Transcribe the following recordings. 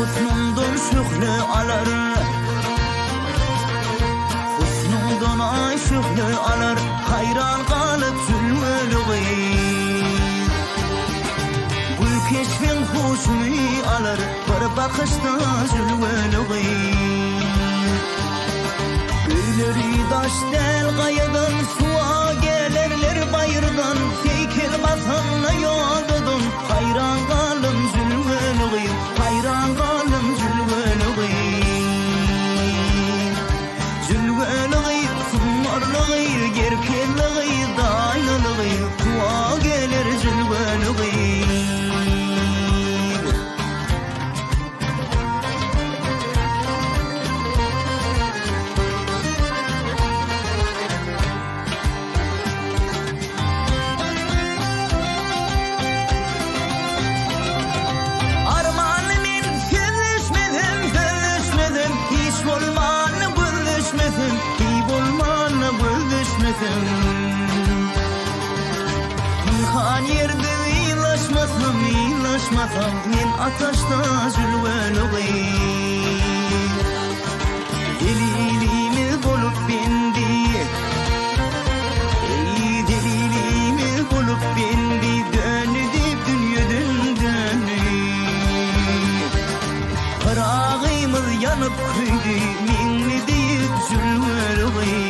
husnundan şühlü alar, husnundan ay şühlü alar, hayran kalıp zülmülüğü. Gül keşfin huşunu alar, bir bakışta zülmülüğü. Gülleri daş del gayadan, suğa gelirler bayırdan, heykel basanla yoğdudun, hayran kalım zülmülüğü, hayran kalım zülmülüğü. Zülmülüğü, sunmarlığı, gerkelliği, daylılığı, suğa gelir zülmülüğü. Kan yerde ilaşmasam men ataşta zülvelüğü. Delilimi bulup bindi, ey delilimi bulup bindi, döndü dünyadan döndü. Kırağımız yanıp kıydı, minni deyip zülvelüğü.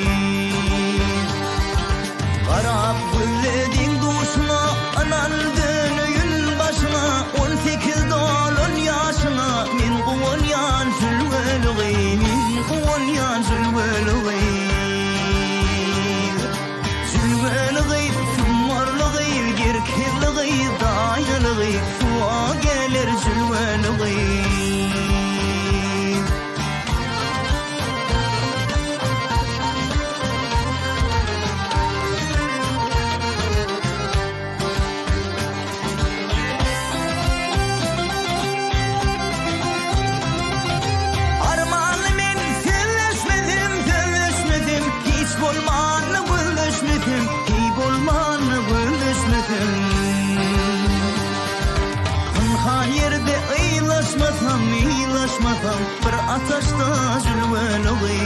Karab gülledin duşuna, anan dönüyün başına, 18 dolun yaşına, min kuvun yan zülvelüğü, min kuvun yan zülvelüğü. Zülvelüğü, sunmarlığı, gerkelliği, daylılığı, suğa gelir zülvelüğü. Kan yerde ilaşmasam, bir ataşta zülvelüğü.